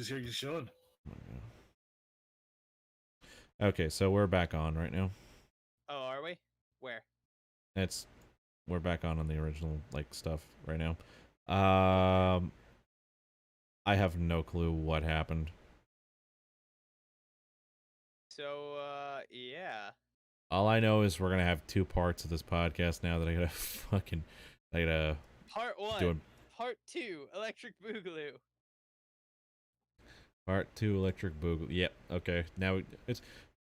Just here, you should. Okay, so we're back on right now. Oh, are we? Where? We're back on the original stuff right now. I have no clue what happened. So, yeah. All I know is we're gonna have 2 parts of this podcast now that I gotta Part 1. do Part 2. Electric Boogaloo. Part 2 Electric Boogaloo. Yep. Okay. Now it's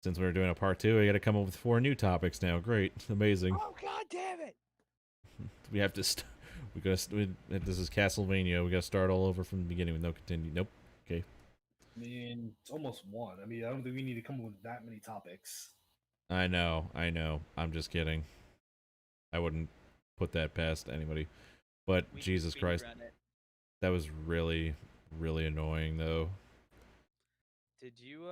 since we're doing a part 2, we got to come up with 4 new topics now. Great. Amazing. Oh god damn it! We have to. This is Castlevania. We got to start all over from the beginning with no continue. Nope. Okay. I mean, it's almost 1. I mean, I don't think we need to come up with that many topics. I know. I'm just kidding. I wouldn't put that past anybody. But Jesus Christ, that was really, really annoying, though. Did you,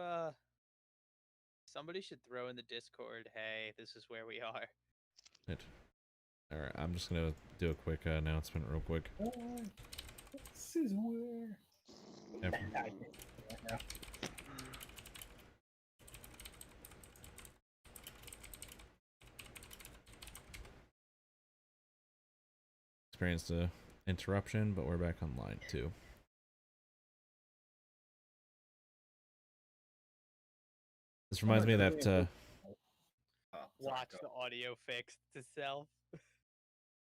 somebody should throw in the Discord, hey, this is where we are. Alright, I'm just gonna do a quick announcement real quick. This is where... Experienced a interruption, but we're back online too. This reminds me of that watch the audio fix to self.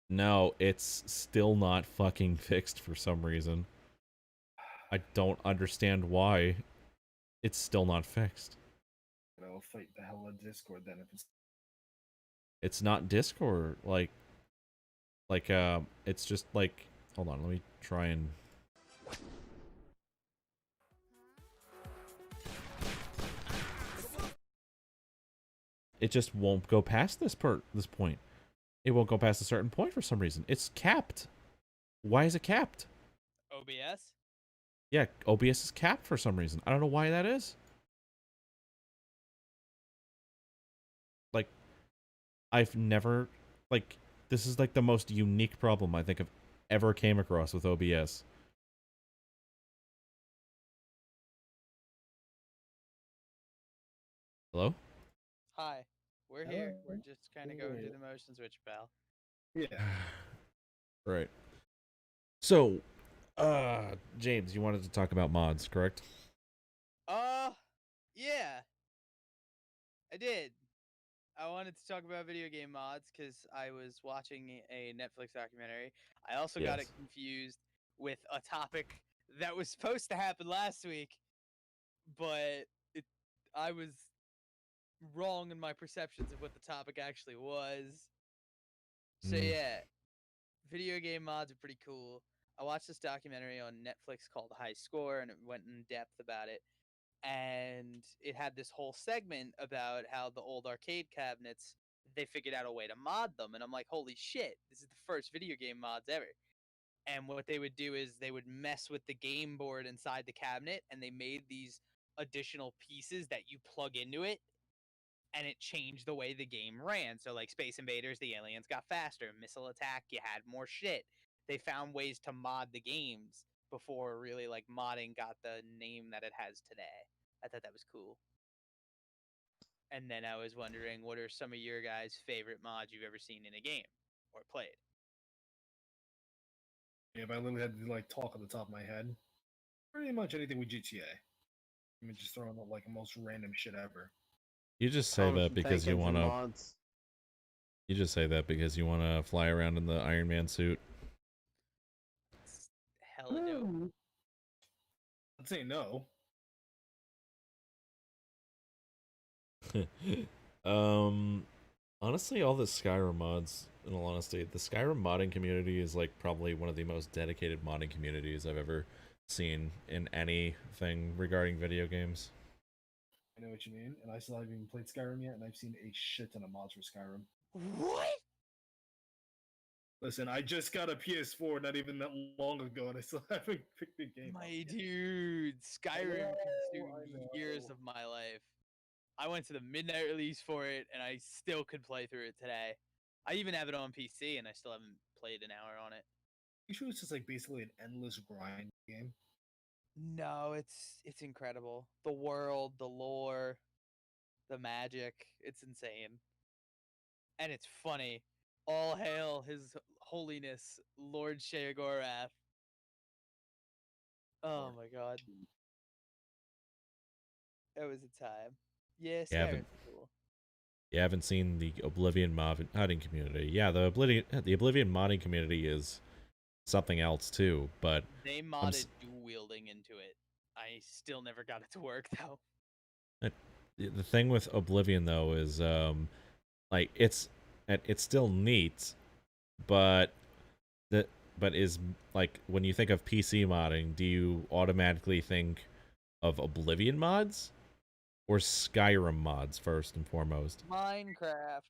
No, it's still not fucking fixed for some reason. I don't understand why it's still not fixed. I'll fight the hell out of Discord then if it's not Discord, it's just like, hold on, let me try and it just won't go past this point. It won't go past a certain point for some reason. It's capped. Why is it capped? OBS? Yeah, OBS is capped for some reason. I don't know why that is. Like, I've never, this is the most unique problem I think I've ever came across with OBS. Hello? Hi. We're here. We're just kind of going through the motions with you, pal. Yeah. Right. So, James, you wanted to talk about mods, correct? Yeah. I did. I wanted to talk about video game mods because I was watching a Netflix documentary. I also got it confused with a topic that was supposed to happen last week, but I was wrong in my perceptions of what the topic actually was. So yeah, video game mods are pretty cool. I watched this documentary on Netflix called High Score, and it went in depth about it. And it had this whole segment about how the old arcade cabinets, they figured out a way to mod them. And I'm like, holy shit, this is the first video game mods ever. And what they would do is they would mess with the game board inside the cabinet, and they made these additional pieces that you plug into it, and it changed the way the game ran. So like Space Invaders, the aliens got faster. Missile Attack, you had more shit. They found ways to mod the games before really modding got the name that it has today. I thought that was cool. And then I was wondering, what are some of your guys' favorite mods you've ever seen in a game or played? Yeah, if I literally had to talk on the top of my head, pretty much anything with GTA. I mean, just throwing out the most random shit ever. You just say that because you want to. You just say that because you want to fly around in the Iron Man suit. Hella dope. I'd say no. Honestly, all the Skyrim mods, in all honesty, the Skyrim modding community is probably one of the most dedicated modding communities I've ever seen in anything regarding video games. I know what you mean, and I still haven't even played Skyrim yet, and I've seen a shit ton of mods for Skyrim. What? Listen, I just got a PS4 not even that long ago, and I still haven't picked the game up My dude, Skyrim consumed years of my life. I went to the midnight release for it, and I still could play through it today. I even have it on PC, and I still haven't played an hour on it. You sure it's just basically an endless grind game? No, it's incredible. The world, the lore, the magic. It's insane. And it's funny. All hail His Holiness Lord Sheogorath. Oh my god. That was a time. Yeah, You haven't Skyrim's cool. you haven't seen the Oblivion modding community. Yeah, the Oblivion modding community is something else too, but They modded dual wielding into it. I still never got it to work though. the thing with Oblivion though is like it's still neat, but the but is like when you think of PC modding, do you automatically think of Oblivion mods or Skyrim mods first and foremost? Minecraft.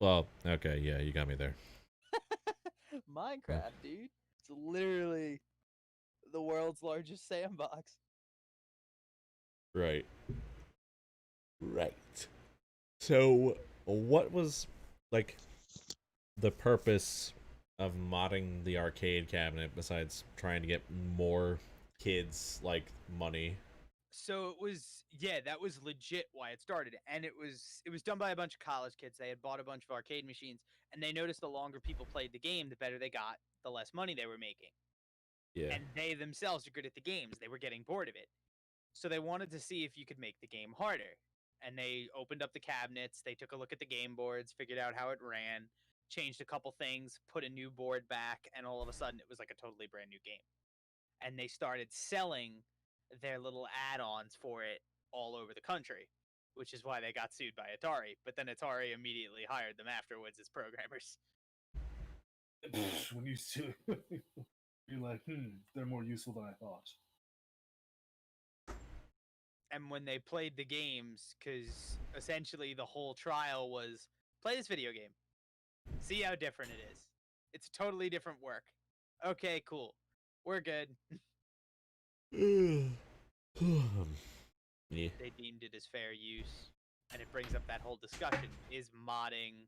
Well, okay, yeah, you got me there. Minecraft, dude. It's literally the world's largest sandbox. Right. Right. So, what was like the purpose of modding the arcade cabinet besides trying to get more kids like money? So it was, yeah, that was legit why it started, and it was done by a bunch of college kids. They had bought a bunch of arcade machines, and they noticed the longer people played the game, the better they got, the less money they were making. Yeah. And they themselves are good at the games. They were getting bored of it. So they wanted to see if you could make the game harder. And they opened up the cabinets, they took a look at the game boards, figured out how it ran, changed a couple things, put a new board back, and all of a sudden it was like a totally brand new game. And they started selling their little add-ons for it all over the country, which is why they got sued by Atari. But then Atari immediately hired them afterwards as programmers. When you see, you're like, they're more useful than I thought. And when they played the games, because essentially the whole trial was play this video game, see how different it is. It's totally different work. Okay, cool. We're good. Yeah. They deemed it as fair use. And it brings up that whole discussion. Is modding,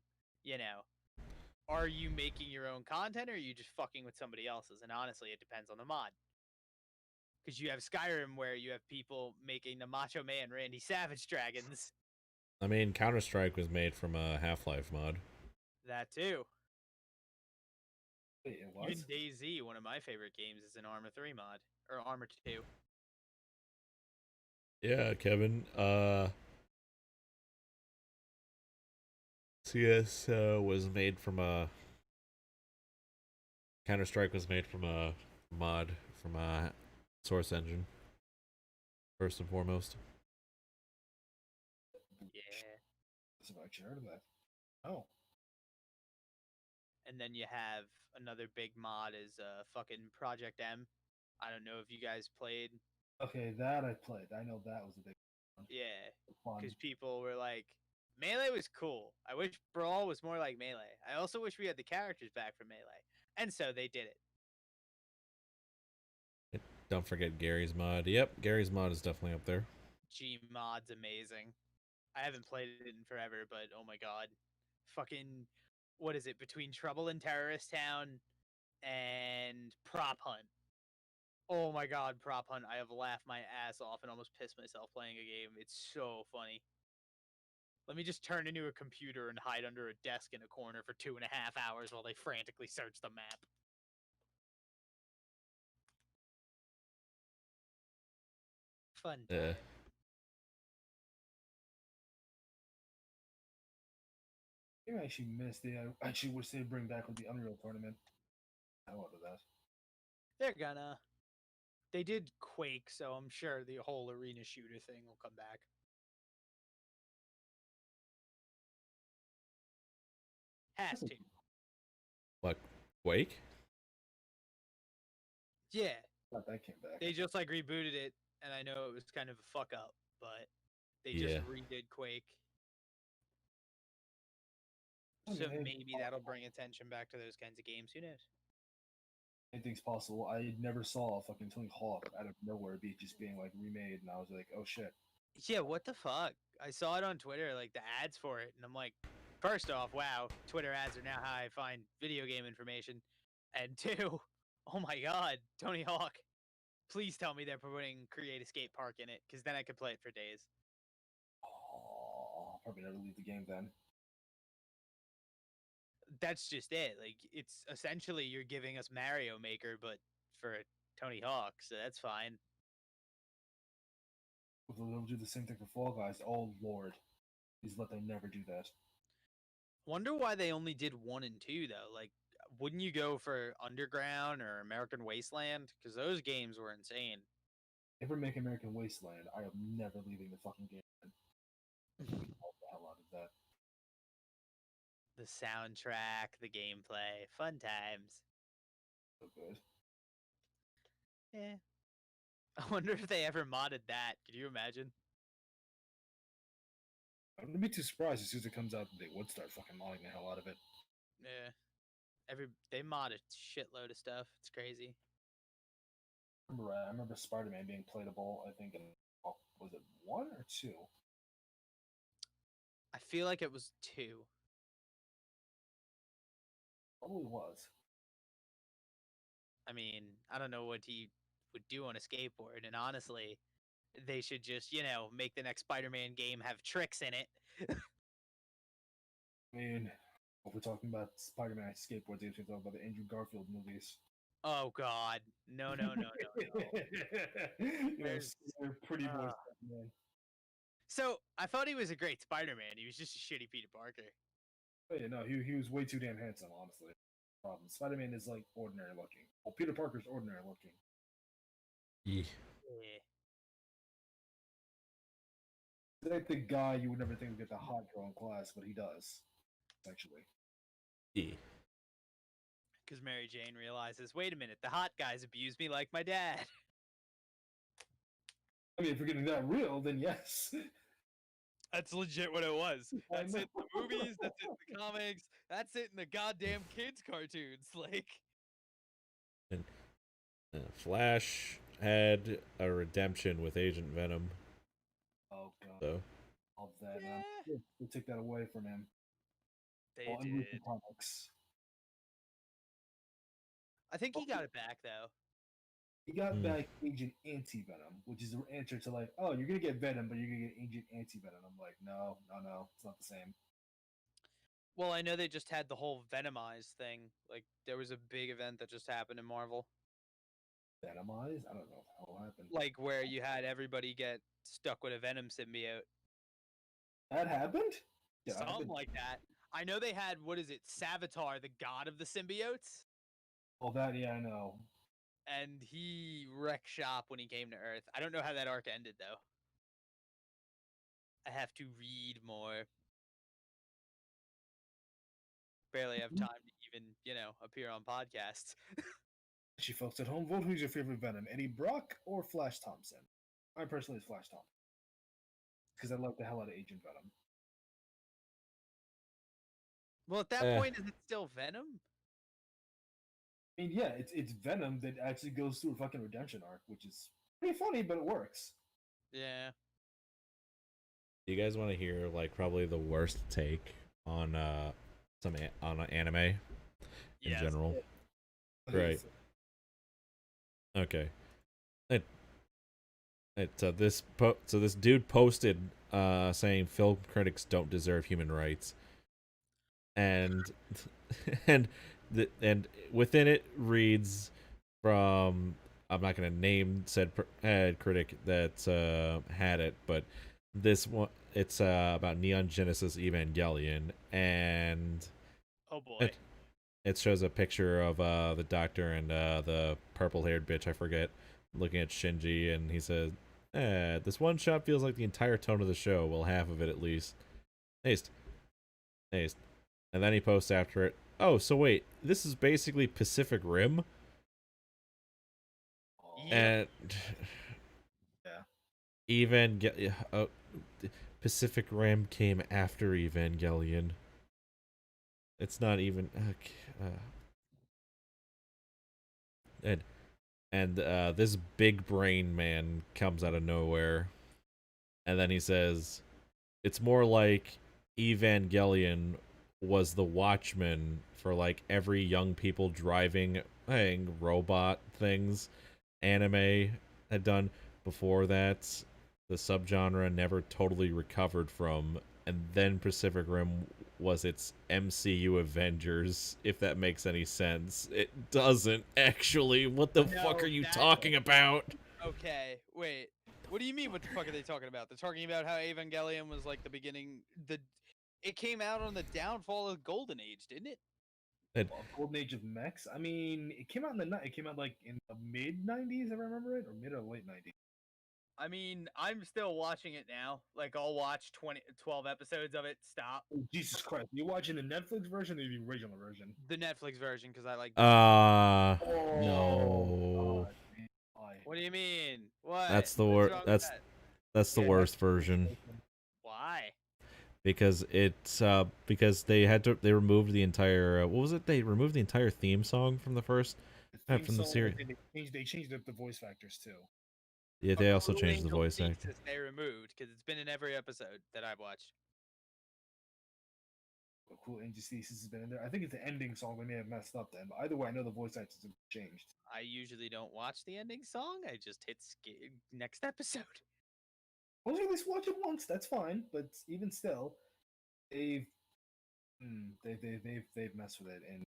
are you making your own content or are you just fucking with somebody else's? And honestly, it depends on the mod. Because you have Skyrim where you have people making the Macho Man Randy Savage dragons. I mean, Counter-Strike was made from a Half-Life mod. That too. Wait, it was? Even DayZ, one of my favorite games, is an Arma 3 mod. Or Arma 2. Yeah, Kevin. CS was made from a Counter-Strike was made from a mod from a Source Engine. First and foremost. Yeah. I've actually heard of that. Oh. And then you have another big mod is fucking Project M. I don't know if you guys played. Okay, that I played. I know that was a big one. Yeah. Fun. Because people were like, Melee was cool. I wish Brawl was more like Melee. I also wish we had the characters back from Melee. And so they did it. Don't forget Gary's mod. Yep, Gary's mod is definitely up there. G mod's amazing. I haven't played it in forever, but oh my god. Fucking, what is it? Between Trouble in Terrorist Town and Prop Hunt. Oh my god, Prop Hunt. I have laughed my ass off and almost pissed myself playing a game. It's so funny. Let me just turn into a computer and hide under a desk in a corner for 2.5 hours while they frantically search the map. Fun time. I actually missed it. I actually wish they'd bring back with the Unreal Tournament. I wanted that. They're gonna. They did Quake, so I'm sure the whole arena shooter thing will come back. Has to. What? Quake? Yeah. Thought that came back. They just like rebooted it, and I know it was kind of a fuck up, but they just redid Quake. So maybe that'll bring attention back to those kinds of games. Who knows? Anything's possible. I never saw fucking Tony Hawk out of nowhere just being like remade, and I was like, oh shit. Yeah, what the fuck? I saw it on Twitter, like the ads for it, and I'm like, first off, wow, Twitter ads are now how I find video game information. And two, Oh my god, Tony Hawk. Please tell me they're putting Create Escape Park in it, because then I could play it for days. Oh, I'll probably never leave the game then. That's just it. Like, it's essentially you're giving us Mario Maker, but for Tony Hawk, so that's fine. They'll do the same thing for Fall Guys. Oh lord, please let them never do that. Wonder why they only did 1 and 2 though. Like, wouldn't you go for Underground or American Wasteland? Because those games were insane. If we make American Wasteland, I am never leaving the fucking game. I the hell out of that. The soundtrack, the gameplay, fun times. So good. Yeah. I wonder if they ever modded that. Could you imagine? I wouldn't be too surprised as soon as it comes out that they would start fucking modding the hell out of it. Yeah. They mod a shitload of stuff. It's crazy. I remember Spider-Man being playable. I think in was it 1 or 2? I feel like it was 2. Probably was. I mean, I don't know what he would do on a skateboard, and honestly, they should just, make the next Spider-Man game have tricks in it. I mean, if we're talking about Spider-Man skateboards, we should talk about the Andrew Garfield movies. Oh God, no. They're pretty boy Spider-Man. So I thought he was a great Spider-Man. He was just a shitty Peter Parker. Oh yeah, no, he was way too damn handsome, honestly. Spider-Man is like ordinary looking. Well, Peter Parker's ordinary looking. Yeah. He's like the guy you would never think would get the hot girl in class, but he does. Actually. Yeah. Because Mary Jane realizes, wait a minute, the hot guys abuse me like my dad. I mean, if you're getting that real, then yes. That's legit what it was. That's it in the movies, that's it in the comics, that's it in the goddamn kids' cartoons. Like, And Flash had a redemption with Agent Venom. Oh god. So All that. Yeah. We'll take that away from him. They In did. the comics. I think he got it back though. He got back Agent Anti-Venom, which is the answer to like, oh, you're gonna get Venom, but you're gonna get Agent Anti-Venom. I'm like, no, it's not the same. Well, I know they just had the whole Venomized thing. Like, there was a big event that just happened in Marvel. Venomized? I don't know what the hell happened. Like, where you had everybody get stuck with a Venom symbiote. That happened? Yeah, something like that. I know they had, what is it, Savitar, the god of the symbiotes? Oh, that, yeah, I know. And he wrecked shop when he came to Earth. I don't know how that arc ended, though. I have to read more. Barely have time to even, appear on podcasts. Actually, folks at home, vote who's your favorite Venom, Eddie Brock or Flash Thompson? I personally is Flash Thompson. Because I like the hell out of Agent Venom. Well, at that point, is it still Venom? I mean, yeah, it's Venom that actually goes through a fucking redemption arc, which is pretty funny, but it works. Yeah. Do you guys want to hear like probably the worst take on on anime in general? Right. Okay. This dude posted saying film critics don't deserve human rights, and and within it reads from, I'm not going to name said critic that had it, but this one, it's about Neon Genesis Evangelion, and oh boy, it shows a picture of the doctor and the purple-haired bitch, I forget, looking at Shinji, and he says, this one shot feels like the entire tone of the show, well, half of it at least. Nice. And then he posts after it, oh, so wait, this is basically Pacific Rim? Yeah. And Pacific Rim came after Evangelion. It's not even and this big brain man comes out of nowhere, and then he says, it's more like Evangelion was the Watchmen for like every young people driving thing robot things anime had done before that. The subgenre never totally recovered from, and then Pacific Rim was its MCU Avengers, if that makes any sense. It doesn't, actually. What the fuck are you talking about? Okay, wait. What do you mean, what the fuck are they talking about? They're talking about how Evangelion was like the beginning, it came out on the downfall of the Golden Age, didn't it? Golden Age of Mechs. I mean, it came out it came out like in the mid '90s, if I remember it, or mid or late '90s. I mean, I'm still watching it now. Like, I'll watch 12 episodes of it, stop. Oh, Jesus Christ. You watching the Netflix version or the original version? The Netflix version, because I like no. God, what do you mean? What? That's the What's worst. wrong with that? That's the worst version. Why? Because it's because they removed the entire what was it? They removed the entire theme song from the first from the series. They changed up the voice factors too. Yeah, they also changed the voice actor. They removed because it's been in every episode that I've watched. Cool Angel Thesis has been in there. I think it's the ending song they may have messed up then. But either way, I know the voice actors have changed. I usually don't watch the ending song. I just hit next episode. Well, at least watch it once. That's fine. But even still, they've messed with it in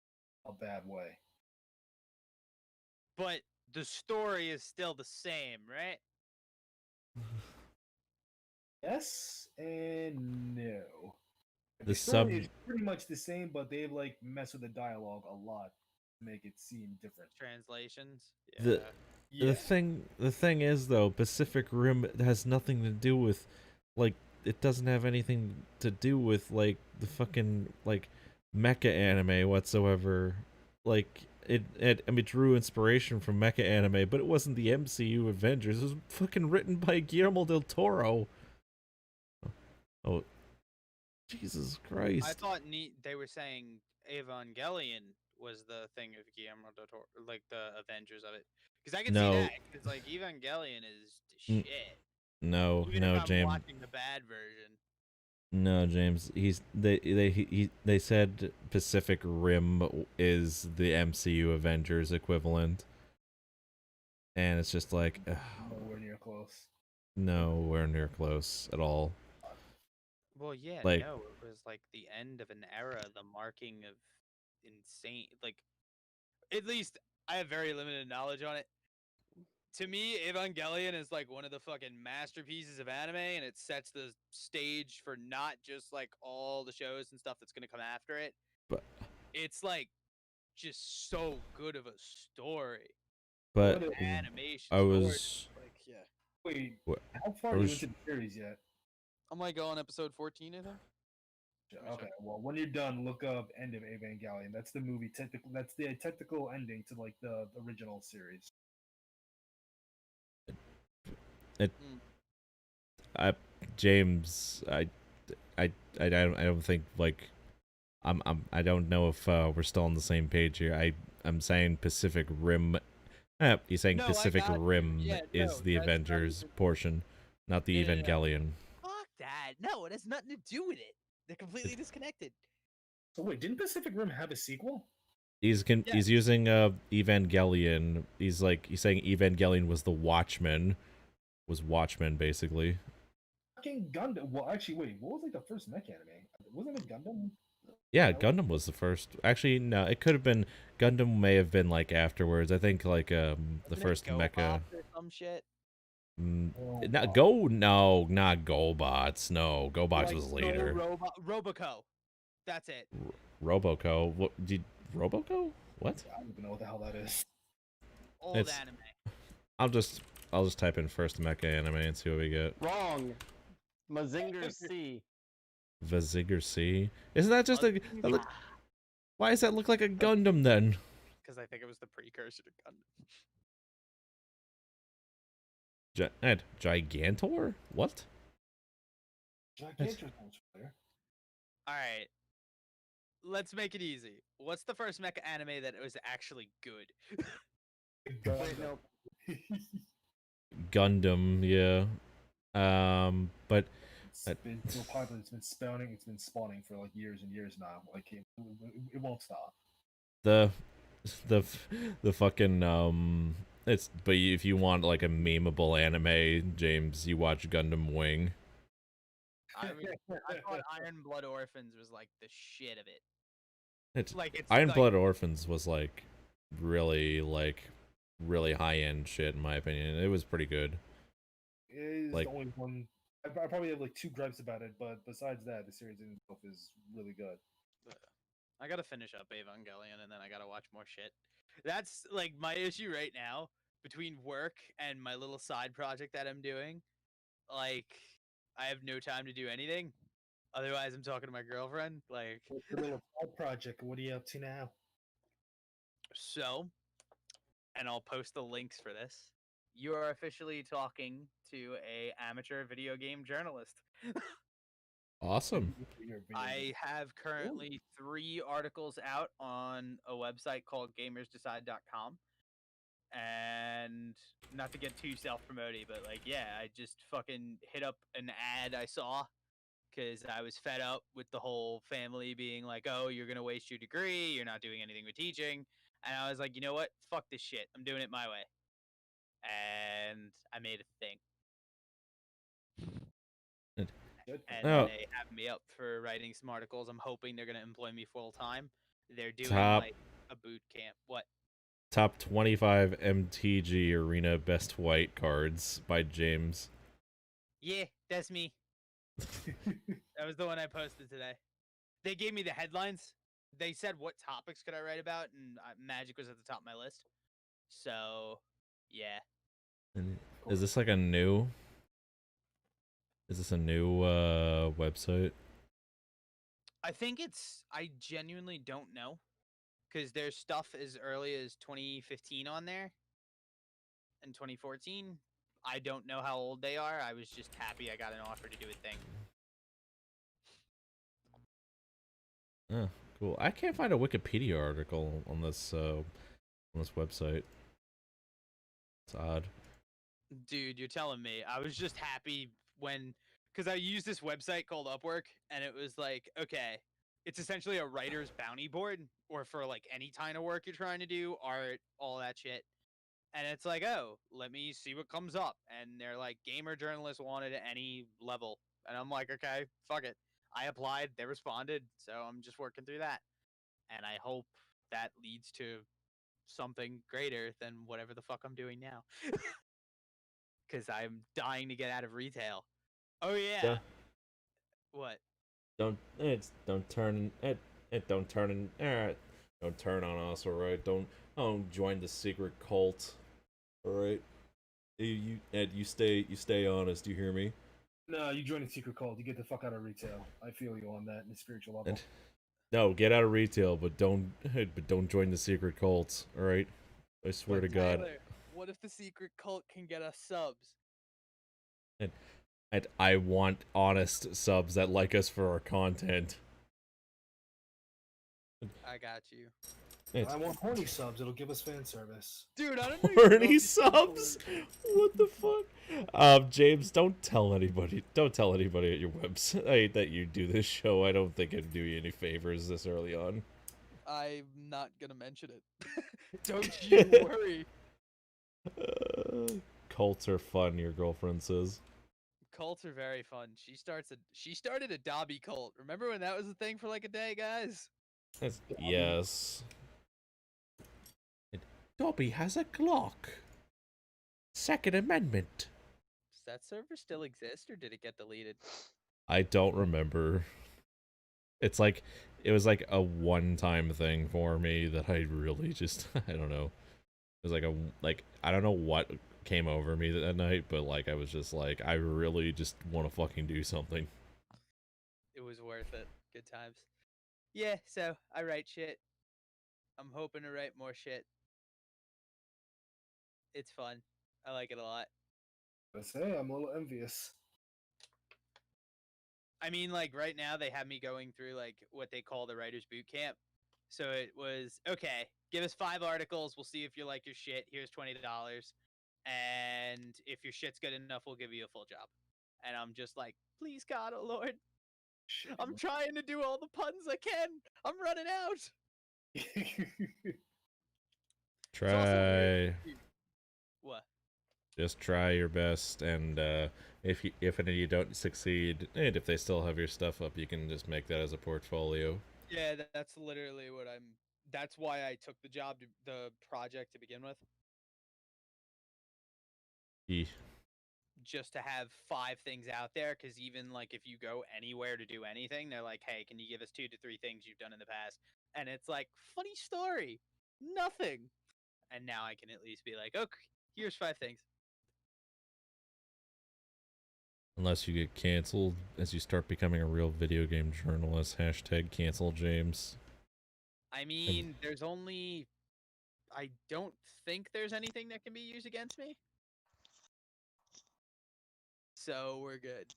a bad way. But the story is still the same, right? Yes and no. The story is pretty much the same, but they've like messed with the dialogue a lot to make it seem different. Translations. The thing is though, Pacific Rim has nothing to do with like it doesn't have anything to do with like the fucking like mecha anime whatsoever. Like it drew inspiration from mecha anime, but it wasn't the MCU Avengers. It was fucking written by Guillermo del Toro. Oh, Jesus Christ! I thought they were saying Evangelion was the thing of Guillermo del Toro, like the Avengers of it. Because I can see that. Because like Evangelion is the shit. No, even no, if I'm James. watching the bad version. No, James. They said Pacific Rim is the MCU Avengers equivalent, and it's just like nowhere near close. Nowhere near close at all. Well, yeah, like, no, it was like the end of an era, the marking of insane. Like, at least I have very limited knowledge on it. To me, Evangelion is like one of the fucking masterpieces of anime, and it sets the stage for not just like all the shows and stuff that's gonna come after it. But it's like just so good of a story. But animation. I was like, yeah. Wait, how far are you into the series yet? I'm like on episode 14, I think. Okay, well, when you're done, look up End of Evangelion. That's the movie. That's the technical ending to like the original series. James, I don't think like I don't know if we're still on the same page here. I'm saying Pacific Rim. He's saying Pacific Rim is the Avengers portion, not the Evangelion. Fuck that! No, it has nothing to do with it. They're completely disconnected. So wait, didn't Pacific Rim have a sequel? He's using Evangelion. He's saying Evangelion was the Watchmen, basically. Fucking Gundam. Well, actually, wait. What was like the first mech anime? Wasn't it Gundam? Yeah, Gundam was the first. Actually, no, it could have been Gundam. May have been like afterwards. I think like the first mecha. Or some shit. Not GoBots. No, GoBots was later. Roboco. That's it. Roboco. What did Roboco? What? I don't even know what the hell that is. Old anime. I'll just type in first mecha anime and see what we get. Wrong. Mazinger C. Mazinger C. Isn't that just a? Why does that look like a Gundam then? Because I think it was the precursor to Gundam. Gigantor? What? Gigantor. All right. Let's make it easy. What's the first mecha anime that was actually good? Wait, no. Gundam, yeah. But it's been so popular. It's been spawning. It's been spawning for like years and years now. Like it won't stop. the fucking. It's but if you want like a memeable anime, James, you watch Gundam Wing. I mean, I thought Iron Blood Orphans was like the shit of it. It's It's Iron like, Blood Orphans was really really high end shit in my opinion. It was pretty good. It is Like- the only one. I probably have like 2 gripes about it, but besides that, the series in itself is really good. I gotta finish up Evangelion and then I gotta watch more shit. That's like my issue right now between work and my little side project that I'm doing. Like, I have no time to do anything. Otherwise, I'm talking to my girlfriend. Like, What's your little side project? What are you up to now? so, and I'll post the links for this. You are officially talking to a amateur video game journalist. Awesome. Your video I game. have currently 3 articles out on a website called gamersdecide.com. And not to get too self-promoting, but like, yeah, I just fucking hit up an ad I saw because I was fed up with the whole family being like, oh, you're going to waste your degree, you're not doing anything with teaching. And I was like, you know what? Fuck this shit. I'm doing it my way. And I made a thing. Good. And Oh. they have me up for writing some articles. I'm hoping they're going to employ me full time. They're doing Top. like a boot camp. What? Top 25 MTG Arena Best White cards by James. Yeah, that's me. That was the one I posted today. They gave me the headlines. They said what topics could I write about, and Magic was at the top of my list. So, yeah. Is this like a new? Is this a new website? I think it's. I genuinely don't know, because there's stuff as early as 2015 on there, and 2014. I don't know how old they are. I was just happy I got an offer to do a thing. Oh, cool. I can't find a Wikipedia article on this website. It's odd. Dude, you're telling me. I was just happy when, because I used this website called Upwork, and it was like, okay, it's essentially a writer's bounty board, or for like any kind of work you're trying to do, art, all that shit. And it's like, oh, let me see what comes up. And they're like, gamer journalists wanted at any level. And I'm like, okay, fuck it. I applied, they responded, so I'm just working through that. And I hope that leads to something greater than whatever the fuck I'm doing now. Because I'm dying to get out of retail. Oh yeah. Yeah. What? Don't turn don't turn on us, all right? Don't join the secret cult, all right? You stay honest. You hear me? No, you join a secret cult. You get the fuck out of retail. I feel you on that in the spiritual level. No, get out of retail, but don't join the secret cults, all right? I swear to God. Tyler, what if the secret cult can get us subs? And I want honest subs that like us for our content. I got you. It's I want horny subs. It'll give us fan service. Dude, I don't know. horny subs. What the fuck? James, don't tell anybody at your website that you do this show. I don't think it'd do you any favors this early on. I'm not gonna mention it. Don't you worry. Cults are fun, your girlfriend says. Cults are very fun. She started a Dobby cult. Remember when that was a thing for like a day, guys? Yes. Dobby has a Glock. Second Amendment. Does that server still exist or did it get deleted? I don't remember. It was like a one-time thing for me that I really just I don't know. It was like I don't know what came over me that night, but like I was just like I really just want to fucking do something. It was worth it. Good times. Yeah, so I write shit. I'm hoping to write more shit. It's fun. I like it a lot. I say I'm a little envious. I mean, like right now they have me going through like what they call the writers boot camp. So it was okay. Give us 5 articles. We'll see if you like your shit. Here's $20, and if your shit's good enough, we'll give you a full job. And I'm just like, please God, oh Lord, Shit. I'm trying to do all the puns I can. I'm running out. Try. What? Just try your best, and if any of you don't succeed, and if they still have your stuff up, you can just make that as a portfolio. Yeah, that's literally what I'm. That's why I took the job, the project to begin with. Just to have 5 things out there, because even like if you go anywhere to do anything, they're like, "Hey, can you give us 2 to 3 things you've done in the past?" And it's like, funny story, nothing. And now I can at least be like, "Okay, here's 5 things." Unless you get canceled as you start becoming a real video game journalist. Hashtag cancel James. I mean, there's only. I don't think there's anything that can be used against me. So we're good.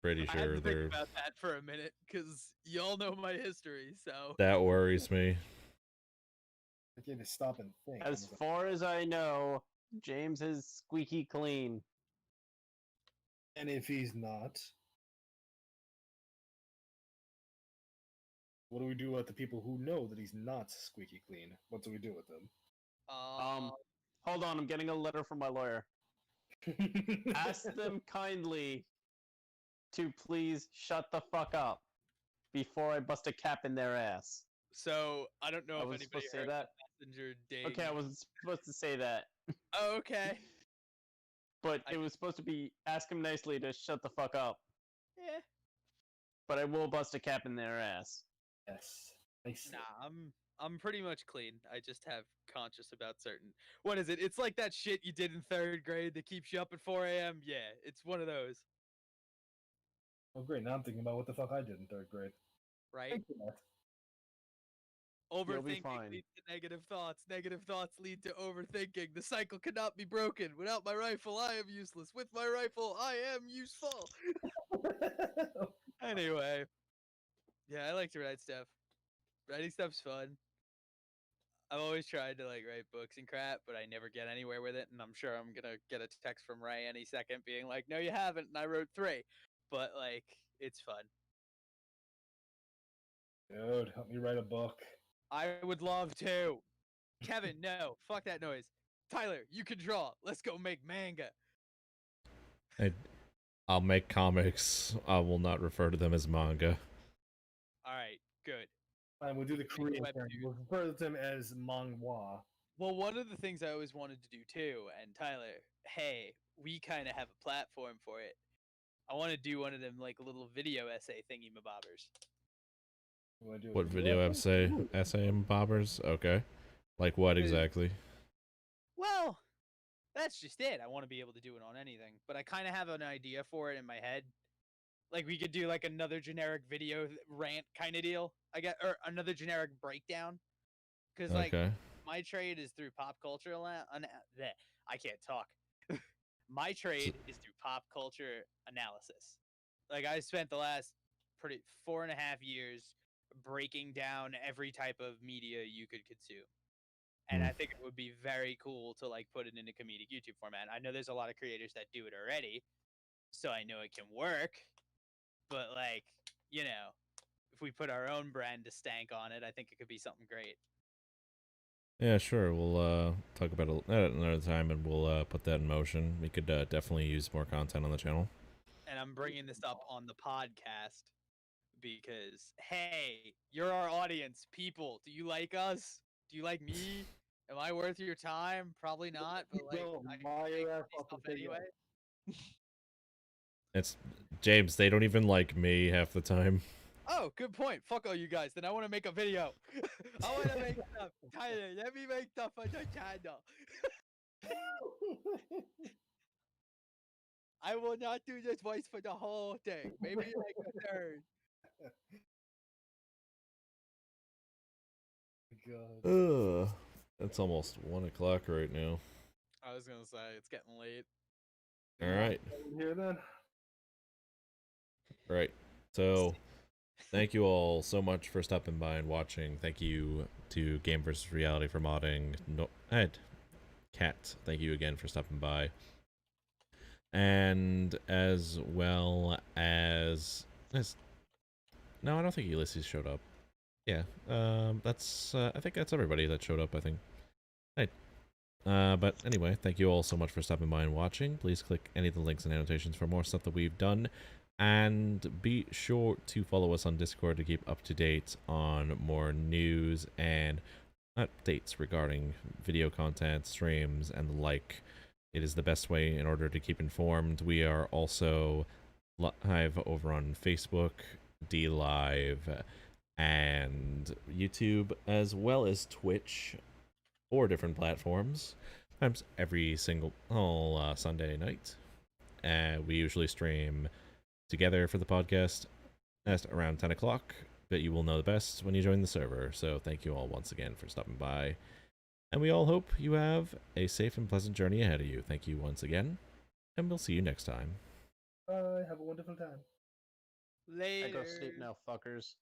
Pretty I had sure to think they're. about that for a minute, because y'all know my history, so. That worries me. I can't just stop and think. As far as I know, James is squeaky clean. And if he's not, what do we do with the people who know that he's not squeaky clean? What do we do with them? Hold on, I'm getting a letter from my lawyer. Ask them kindly to please shut the fuck up before I bust a cap in their ass. So I don't know I if wasn't anybody supposed to say heard that. the Messenger Dave. Okay, I wasn't supposed to say that. Oh, okay. But it was supposed to be ask them nicely to shut the fuck up. Yeah. But I will bust a cap in their ass. Yes. Nice. Nah, I'm pretty much clean. I just have conscious about certain. What is it? It's like that shit you did in 3rd grade that keeps you up at 4 a.m. Yeah, it's one of those. Oh, great. Now I'm thinking about what the fuck I did in 3rd grade. Right? Thank you, Matt. Overthinking leads to negative thoughts. Negative thoughts lead to overthinking. The cycle cannot be broken. Without my rifle, I am useless. With my rifle, I am useful. Anyway. Yeah, I like to write stuff. Writing stuff's fun. I've always tried to like write books and crap, but I never get anywhere with it. And I'm sure I'm gonna get a text from Ray any second being like, "No, you haven't," and I wrote 3. But like, it's fun. Dude, help me write a book. I would love to. Kevin, no, fuck that noise. Tyler, you can draw. Let's go make manga. I'll make comics. I will not refer to them as manga. All right, good. Fine, we'll do the Korean term. We'll refer to them as manhwa. Well, one of the things I always wanted to do too, and Tyler, hey, we kind of have a platform for it. I want to do one of them like little video essay thingy mabobbers. What video essay and bobbers? Okay. Like what exactly? Well, that's just it. I want to be able to do it on anything, but I kind of have an idea for it in my head. Like we could do like another generic video rant kind of deal. Or another generic breakdown. Because like my trade is through pop culture. I can't talk. My trade is through pop culture analysis. Like I spent the last 4.5 years breaking down every type of media you could consume. And I think it would be very cool to like put it in a comedic YouTube format. I know there's a lot of creators that do it already, so I know it can work. But like, you know, if we put our own brand to stank on it, I think it could be something great. Yeah, sure. We'll talk about it at another time, and we'll put that in motion. We could definitely use more content on the channel. And I'm bringing this up on the podcast because, hey, you're our audience, people. Do you like us? Do you like me? Am I worth your time? Probably not, but like, I make stuff anyway. It's James. They don't even like me half the time. Oh, good point. Fuck all you guys. Then I want to make a video. I want to make stuff. Tyler, let me make stuff on the channel. I will not do this voice for the whole thing. Maybe like a third. God. It's almost 1 o'clock right now. I was gonna say it's getting late. All right. Here then. Right. So, thank you all so much for stopping by and watching. Thank you to Game vs. Reality for modding. Cat, thank you again for stopping by. And as well as no, I don't think Ulysses showed up. Yeah, that's I think that's everybody that showed up, I think. Right. But anyway, thank you all so much for stopping by and watching. Please click any of the links and annotations for more stuff that we've done. And be sure to follow us on Discord to keep up to date on more news and updates regarding video content, streams, and the like. It is the best way in order to keep informed. We are also live over on Facebook, DLive, and YouTube, as well as Twitch, 4 different platforms. Sometimes every single Sunday night. We usually stream together for the podcast at around 10 o'clock, but you will know the best when you join the server. So thank you all once again for stopping by. And we all hope you have a safe and pleasant journey ahead of you. Thank you once again, and we'll see you next time. Bye. Have a wonderful time. Later. I go sleep now, fuckers.